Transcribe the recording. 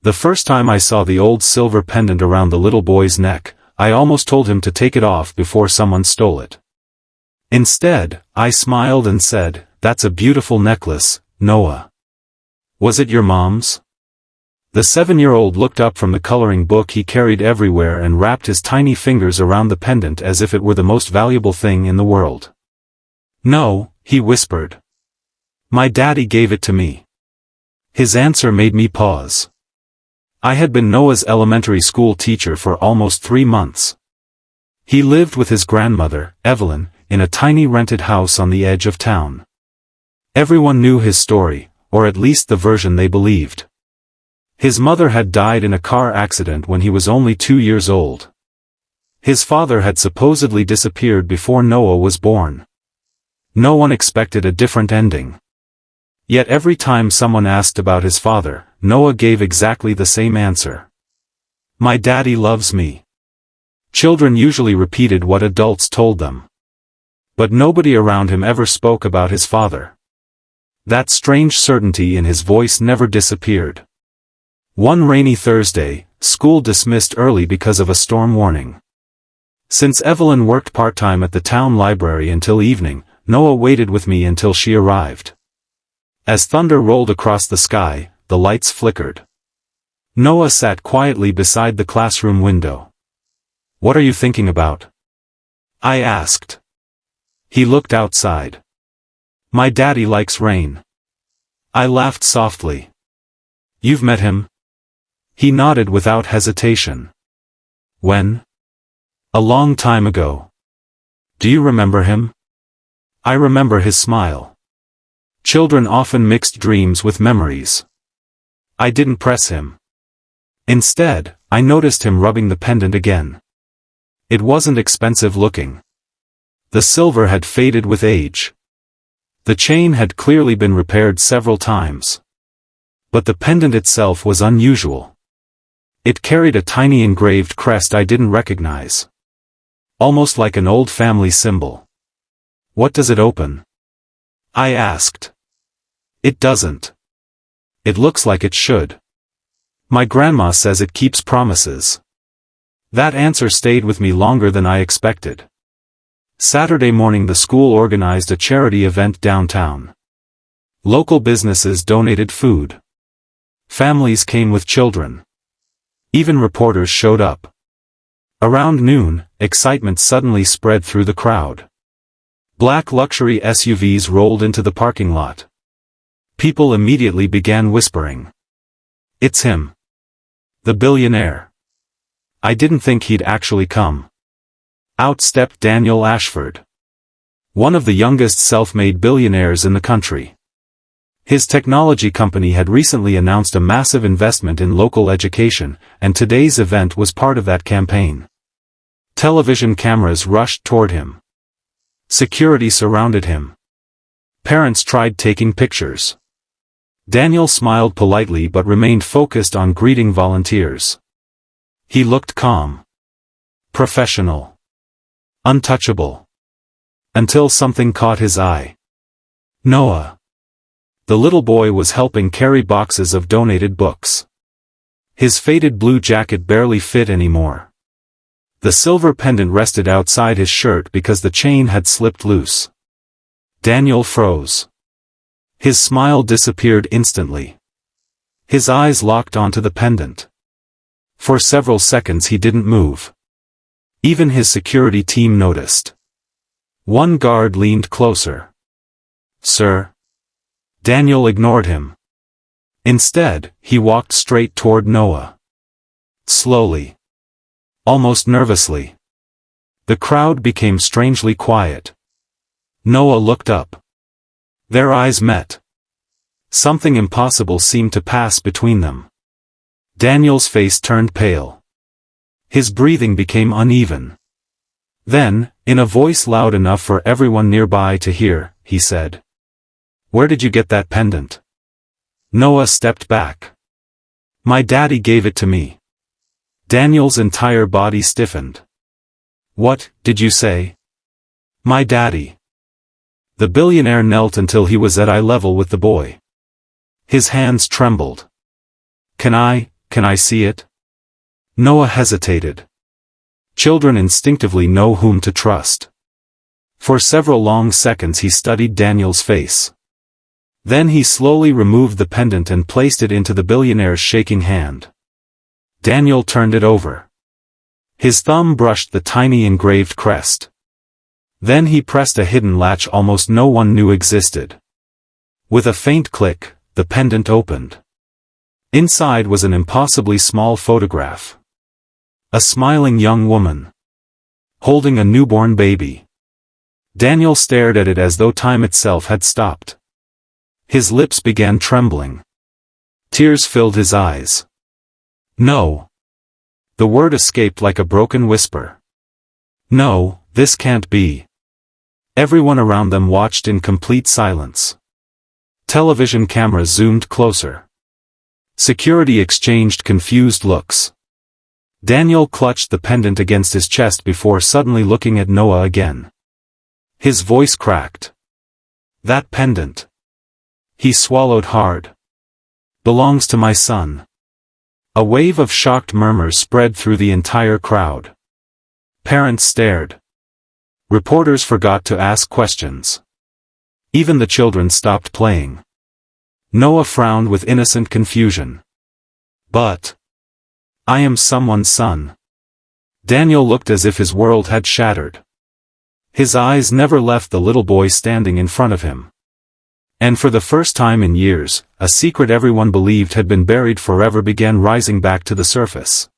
The first time I saw the old silver pendant around the little boy's neck, I almost told him to take it off before someone stole it. Instead, I smiled and said, "That's a beautiful necklace, Noah. Was it your mom's?" The 7-year-old looked up from the coloring book he carried everywhere and wrapped his tiny fingers around the pendant as if it were the most valuable thing in the world. "No," he whispered. "My daddy gave it to me." His answer made me pause. I had been Noah's elementary school teacher for almost 3 months. He lived with his grandmother, Evelyn, in a tiny rented house on the edge of town. Everyone knew his story, or at least the version they believed. His mother had died in a car accident when he was only 2 years old. His father had supposedly disappeared before Noah was born. No one expected a different ending. Yet every time someone asked about his father, Noah gave exactly the same answer. "My daddy loves me." Children usually repeated what adults told them. But nobody around him ever spoke about his father. That strange certainty in his voice never disappeared. One rainy Thursday, school dismissed early because of a storm warning. Since Evelyn worked part-time at the town library until evening, Noah waited with me until she arrived. As thunder rolled across the sky, the lights flickered. Noah sat quietly beside the classroom window. "What are you thinking about?" I asked. He looked outside. "My daddy likes rain." I laughed softly. "You've met him?" He nodded without hesitation. "When?" "A long time ago." "Do you remember him?" I remember his smile. Children often mixed dreams with memories. I didn't press him. Instead, I noticed him rubbing the pendant again. It wasn't expensive looking. The silver had faded with age. The chain had clearly been repaired several times. But the pendant itself was unusual. It carried a tiny engraved crest I didn't recognize. Almost like an old family symbol. "What does it open?" I asked. "It doesn't. It looks like it should. My grandma says it keeps promises." That answer stayed with me longer than I expected. Saturday morning the school organized a charity event downtown. Local businesses donated food. Families came with children. Even reporters showed up. Around noon, excitement suddenly spread through the crowd. Black luxury SUVs rolled into the parking lot. People immediately began whispering. "It's him. The billionaire." I didn't think he'd actually come. Out stepped Daniel Ashford. One of the youngest self-made billionaires in the country. His technology company had recently announced a massive investment in local education, and today's event was part of that campaign. Television cameras rushed toward him. Security surrounded him. Parents tried taking pictures. Daniel smiled politely but remained focused on greeting volunteers. He looked calm. Professional. Untouchable. Until something caught his eye. Noah. The little boy was helping carry boxes of donated books. His faded blue jacket barely fit anymore. The silver pendant rested outside his shirt because the chain had slipped loose. Daniel froze. His smile disappeared instantly. His eyes locked onto the pendant. For several seconds he didn't move. Even his security team noticed. One guard leaned closer. "Sir?" Daniel ignored him. Instead, he walked straight toward Noah. Slowly. Almost nervously. The crowd became strangely quiet. Noah looked up. Their eyes met. Something impossible seemed to pass between them. Daniel's face turned pale. His breathing became uneven. Then, in a voice loud enough for everyone nearby to hear, he said, "Where did you get that pendant?" Noah stepped back. "My daddy gave it to me." Daniel's entire body stiffened. "What, did you say?" "My daddy." The billionaire knelt until he was at eye level with the boy. His hands trembled. Can can I see it? Noah hesitated. Children instinctively know whom to trust. For several long seconds he studied Daniel's face. Then he slowly removed the pendant and placed it into the billionaire's shaking hand. Daniel turned it over. His thumb brushed the tiny engraved crest. Then he pressed a hidden latch almost no one knew existed. With a faint click, the pendant opened. Inside was an impossibly small photograph. A smiling young woman, holding a newborn baby. Daniel stared at it as though time itself had stopped. His lips began trembling. Tears filled his eyes. No. The word escaped like a broken whisper. No, this can't be. Everyone around them watched in complete silence. Television cameras zoomed closer. Security exchanged confused looks. Daniel clutched the pendant against his chest before suddenly looking at Noah again. His voice cracked. That pendant. He swallowed hard. Belongs to my son. A wave of shocked murmurs spread through the entire crowd. Parents stared. Reporters forgot to ask questions. Even the children stopped playing. Noah frowned with innocent confusion. But I am someone's son. Daniel looked as if his world had shattered. His eyes never left the little boy standing in front of him. And for the first time in years, a secret everyone believed had been buried forever began rising back to the surface.